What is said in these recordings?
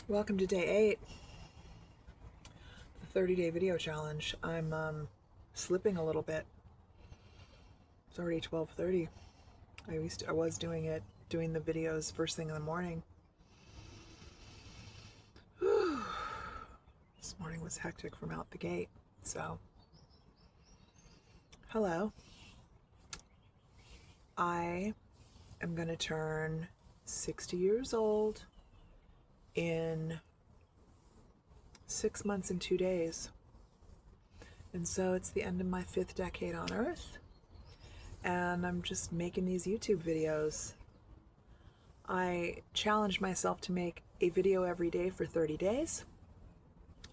Welcome to day 8, the 30-day video challenge. I'm slipping a little bit. It's already 12:30. I was doing the videos first thing in the morning. This morning was hectic from out the gate. So, hello. I am going to turn 60 years old in 6 months and 2 days. And so it's the end of my 5th decade on Earth. And I'm just making these YouTube videos. I challenged myself to make a video every day for 30 days.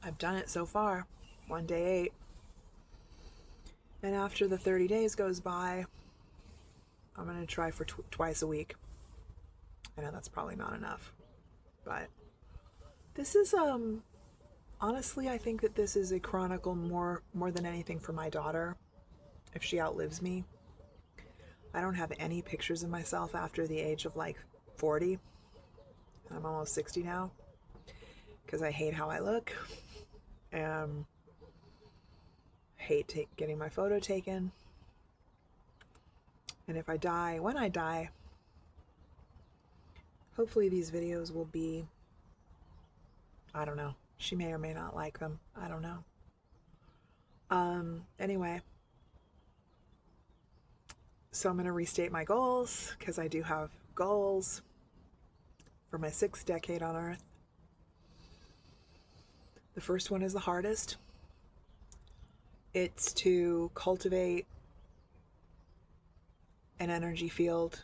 I've done it so far, one day 8. And after the 30 days goes by, I'm going to try for twice a week. I know that's probably not enough, but this is, honestly, I think that this is a chronicle more than anything for my daughter, if she outlives me. I don't have any pictures of myself after the age of like 40. I'm almost 60 now because I hate how I look and hate getting my photo taken. And if I die, when I die, hopefully these videos will be, I don't know, she may or may not like them. I don't know. Anyway, so I'm going to restate my goals because I do have goals for my 6th decade on Earth. The first one is the hardest. It's to cultivate an energy field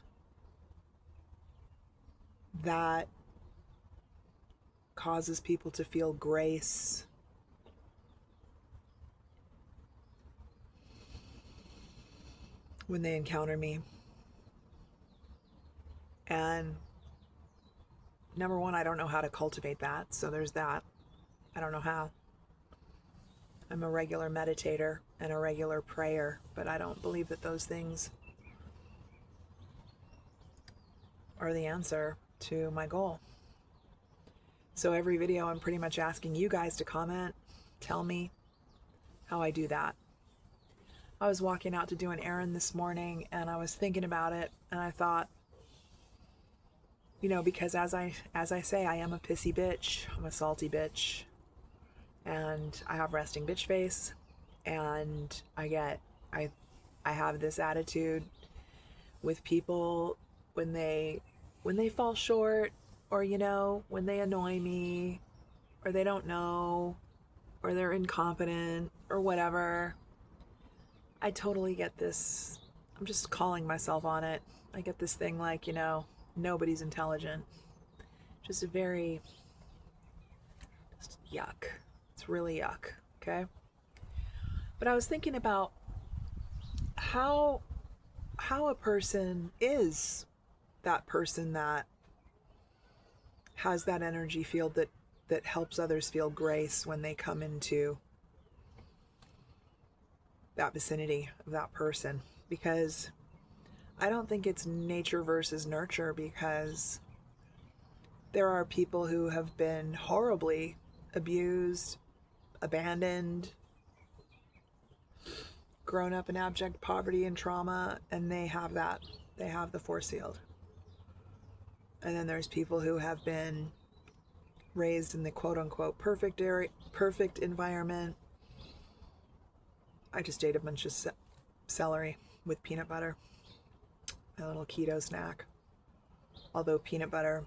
that causes people to feel grace, when they encounter me. And number one, I don't know how to cultivate that, so there's that. I don't know how. I'm a regular meditator and a regular prayer, but I don't believe that those things are the answer to my goal. So every video I'm pretty much asking you guys to comment, tell me how I do that. I was walking out to do an errand this morning and I was thinking about it, and I thought, because as I say, I am a pissy bitch. I'm a salty bitch. And I have resting bitch face, and I have this attitude with people when they fall short, or when they annoy me, or they don't know, or they're incompetent or whatever. I totally get this. I'm just calling myself on it. I get this thing like, nobody's intelligent. Just yuck. It's really yuck, okay? But I was thinking about how a person is that person that has that energy field that helps others feel grace when they come into that vicinity of that person. Because I don't think it's nature versus nurture, because there are people who have been horribly abused, abandoned, grown up in abject poverty and trauma, and they have that. They have the force field. And then there's people who have been raised in the quote-unquote perfect environment. I just ate a bunch of celery with peanut butter, a little keto snack. Although peanut butter,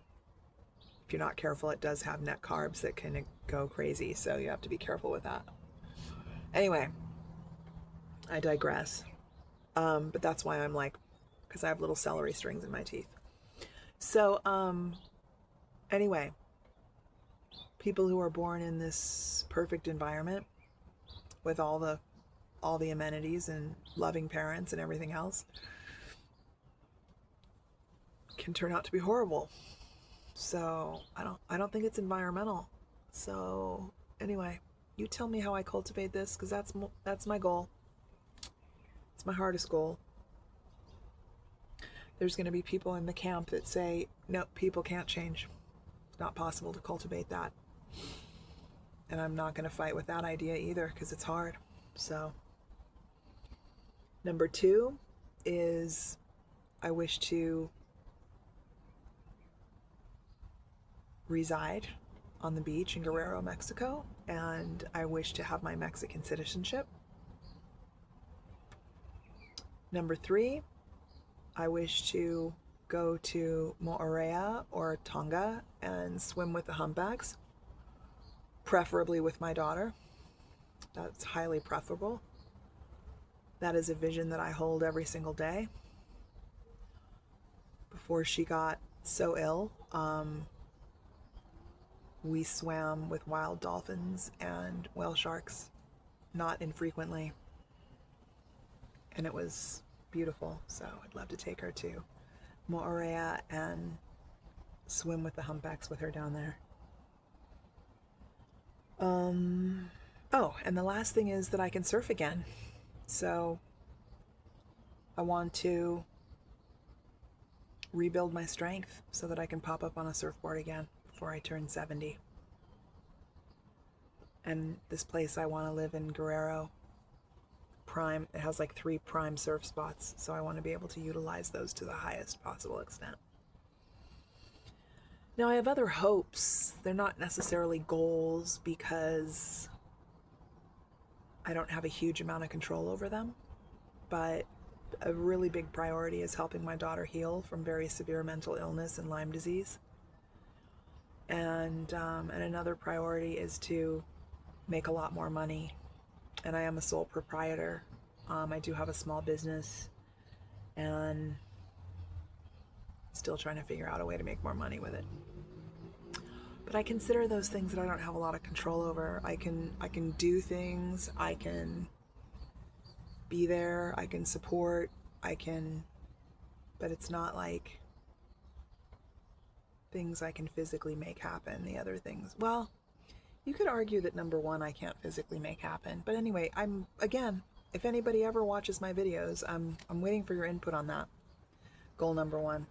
if you're not careful, it does have net carbs that can go crazy, so you have to be careful with that. Anyway, I digress. But that's why I'm like, because I have little celery strings in my teeth. So, anyway, people who are born in this perfect environment with all the amenities and loving parents and everything else can turn out to be horrible. So I don't think it's environmental. So anyway, you tell me how I cultivate this, because that's my goal. It's my hardest goal. There's going to be people in the camp that say, no, people can't change. It's not possible to cultivate that. And I'm not going to fight with that idea either because it's hard. So, number 2 is I wish to reside on the beach in Guerrero, Mexico, and I wish to have my Mexican citizenship. Number 3, I wish to go to Moorea or Tonga and swim with the humpbacks, preferably with my daughter. That's highly preferable. That is a vision that I hold every single day. Before she got so ill, we swam with wild dolphins and whale sharks, not infrequently. And it was beautiful. So I'd love to take her to Moorea and swim with the humpbacks with her down there. Oh, and the last thing is that I can surf again. So I want to rebuild my strength so that I can pop up on a surfboard again before I turn 70. And this place I want to live in, Guerrero, prime, it has like 3 prime surf spots, so I want to be able to utilize those to the highest possible extent. Now I have other hopes. They're not necessarily goals because I don't have a huge amount of control over them, but a really big priority is helping my daughter heal from very severe mental illness and Lyme disease. And another priority is to make a lot more money. And I am a sole proprietor. I do have a small business and still trying to figure out a way to make more money with it. But I consider those things that I don't have a lot of control over. I can do things, I can be there, I can support, but it's not like things I can physically make happen. The other things, well, you could argue that number 1, I can't physically make happen. But anyway, if anybody ever watches my videos, I'm waiting for your input on that. Goal number 1.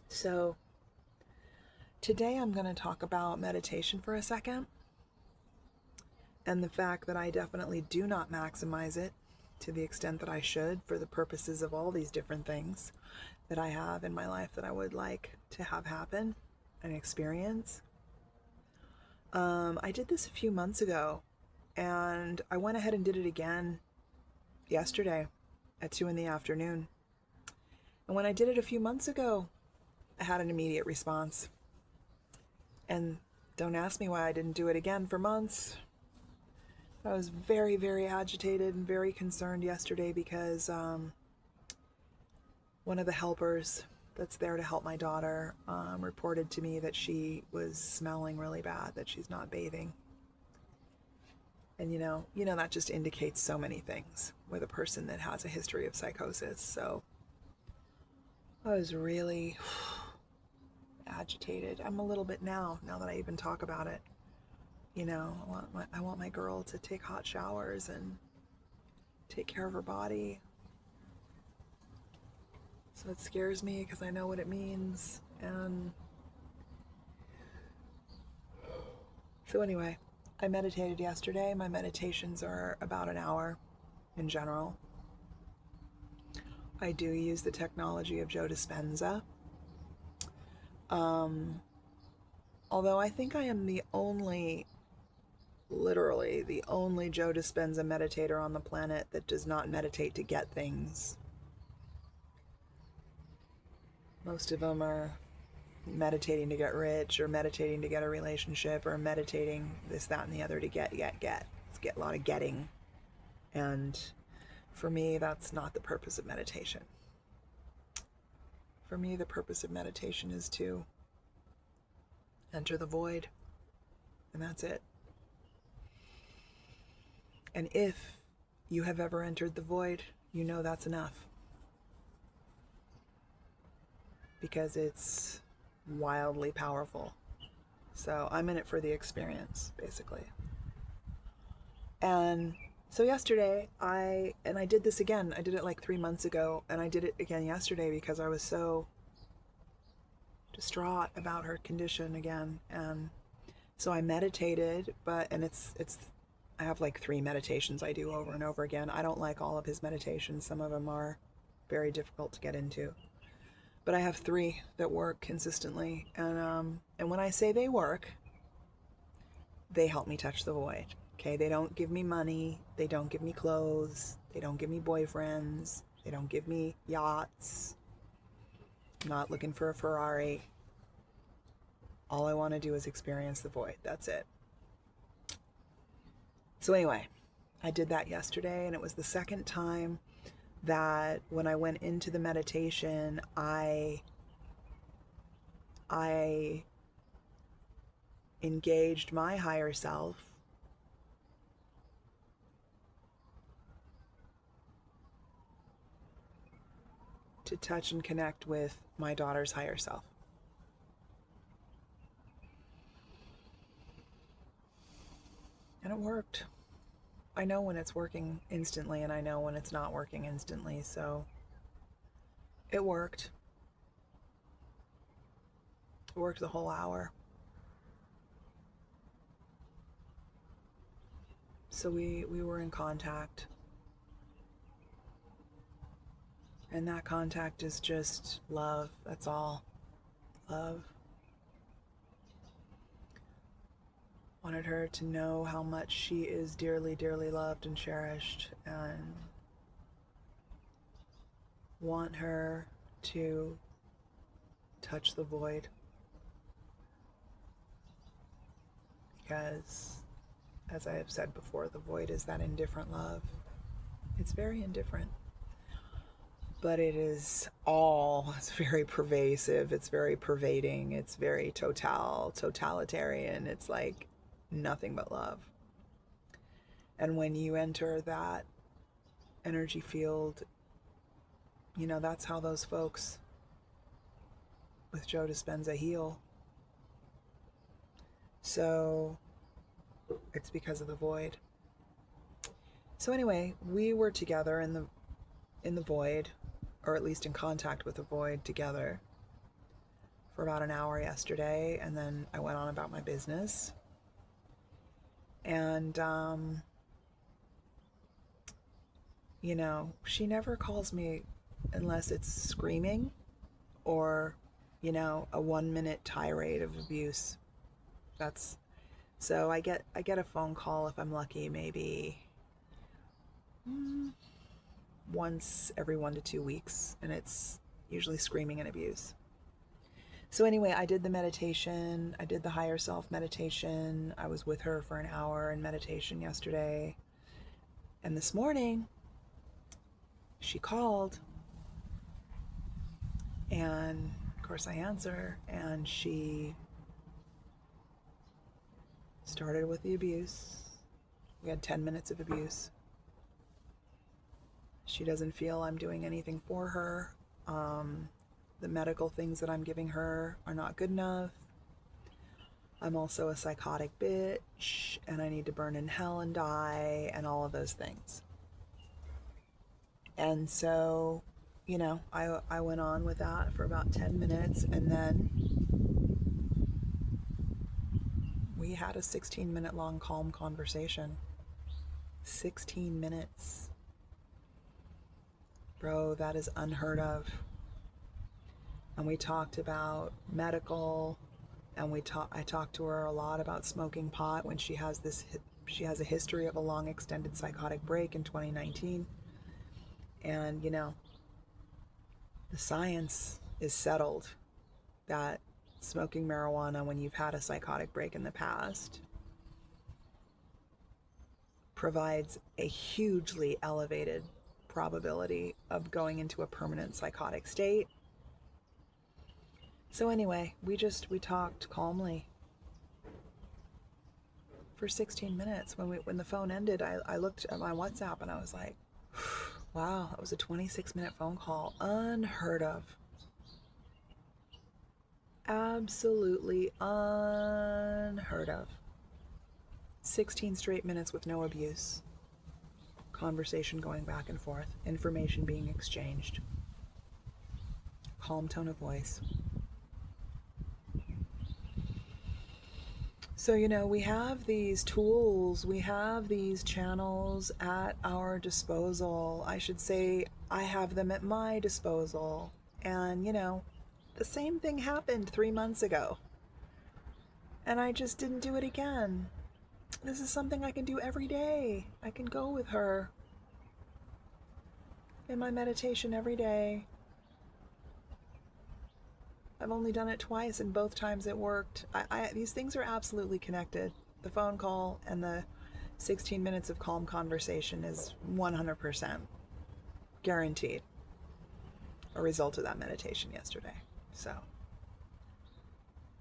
So today I'm going to talk about meditation for a second, and the fact that I definitely do not maximize it to the extent that I should for the purposes of all these different things that I have in my life that I would like to have happen and experience. I did this a few months ago, and I went ahead and did it again yesterday at 2 p.m. And when I did it a few months ago, I had an immediate response. And don't ask me why I didn't do it again for months. I was very, very agitated and very concerned yesterday because one of the helpers that's there to help my daughter reported to me that she was smelling really bad, that she's not bathing. And you know that just indicates so many things with a person that has a history of psychosis. So I was really agitated. I'm a little bit now that I even talk about it. I want my girl to take hot showers and take care of her body. So it scares me because I know what it means. And so anyway, I meditated yesterday. My meditations are about an hour in general. I do use the technology of Joe Dispenza. Although I think I am literally the only Joe Dispenza meditator on the planet that does not meditate to get things. Most of them are meditating to get rich, or meditating to get a relationship, or meditating this, that, and the other to get. It's a lot of getting. And for me, that's not the purpose of meditation. For me, the purpose of meditation is to enter the void, and that's it. And if you have ever entered the void, you know that's enough. Because it's wildly powerful. So I'm in it for the experience, basically. And so yesterday, I did this again. I did it like 3 months ago, and I did it again yesterday because I was so distraught about her condition again. And so I meditated, and it's I have like 3 meditations I do over and over again. I don't like all of his meditations. Some of them are very difficult to get into. But I have 3 that work consistently. And when I say they work, they help me touch the void. Okay, they don't give me money, they don't give me clothes, they don't give me boyfriends, they don't give me yachts. I'm not looking for a Ferrari. All I want to do is experience the void. That's it. So anyway, I did that yesterday, and it was the second time that when I went into the meditation, I engaged my higher self to touch and connect with my daughter's higher self. And it worked. I know when it's working instantly, and I know when it's not working instantly, so it worked. It worked the whole hour. So we were in contact. And that contact is just love. That's all. Love. Wanted her to know how much she is dearly, dearly loved and cherished, and want her to touch the void. Because, as I have said before, the void is that indifferent love. It's very indifferent. But it is it's very pervasive, it's very pervading, it's very totalitarian. It's like nothing but love. And when you enter that energy field, that's how those folks with Joe Dispenza heal. So it's because of the void. So anyway, we were together in the void, or at least in contact with the void together, for about an hour yesterday, and then I went on about my business. And she never calls me unless it's screaming or a 1-minute tirade of abuse. So I get a phone call, if I'm lucky, maybe once every 1 to 2 weeks, and it's usually screaming and abuse. So anyway, I did the meditation. I did the higher self meditation. I was with her for an hour in meditation yesterday. And this morning, she called. And of course I answer. And she started with the abuse. We had 10 minutes of abuse. She doesn't feel I'm doing anything for her. The medical things that I'm giving her are not good enough. I'm also a psychotic bitch, and I need to burn in hell and die, and all of those things. And so, I went on with that for about 10 minutes, and then we had a 16-minute long calm conversation. 16 minutes. Bro, that is unheard of. And we talked about medical, and I talked to her a lot about smoking pot when she has a history of a long extended psychotic break in 2019. And the science is settled that smoking marijuana when you've had a psychotic break in the past provides a hugely elevated probability of going into a permanent psychotic state. So anyway, we talked calmly for 16 minutes. When the phone ended, I looked at my WhatsApp and I was like, wow, that was a 26-minute phone call. Unheard of. Absolutely unheard of. 16 straight minutes with no abuse. Conversation going back and forth. Information being exchanged. Calm tone of voice. So, we have these tools, we have these channels at our disposal. I should say, I have them at my disposal. And, the same thing happened 3 months ago. And I just didn't do it again. This is something I can do every day. I can go with her in my meditation every day. I've only done it twice, and both times it worked. These things are absolutely connected. The phone call and the 16 minutes of calm conversation is 100% guaranteed a result of that meditation yesterday. So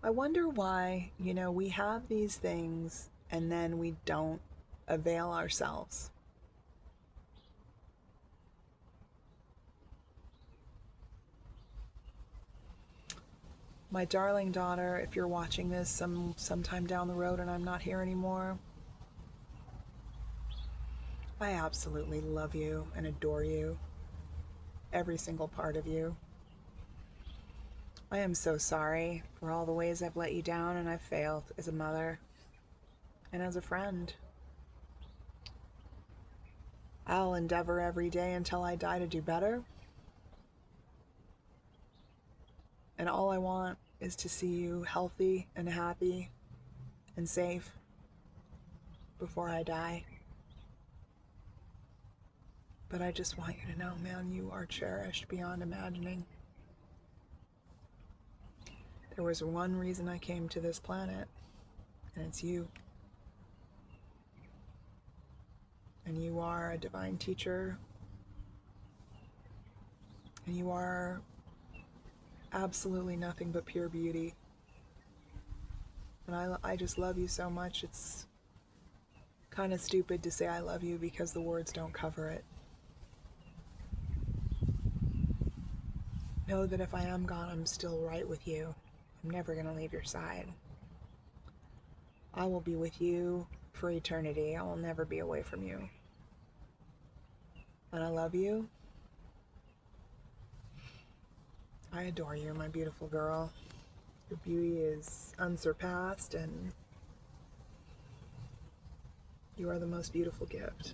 I wonder why, we have these things and then we don't avail ourselves. My darling daughter, if you're watching this sometime down the road and I'm not here anymore, I absolutely love you and adore you. Every single part of you. I am so sorry for all the ways I've let you down and I've failed as a mother and as a friend. I'll endeavor every day until I die to do better. And all I want is to see you healthy and happy and safe before I die. But I just want you to know, man, you are cherished beyond imagining. There was one reason I came to this planet, and it's you. And you are a divine teacher. And you are absolutely nothing but pure beauty. And I just love you so much. It's kind of stupid to say I love you because the words don't cover it. Know that if I am gone, I'm still right with you. I'm never going to leave your side. I will be with you for eternity. I will never be away from you. And I love you. I adore you, my beautiful girl. Your beauty is unsurpassed, and you are the most beautiful gift.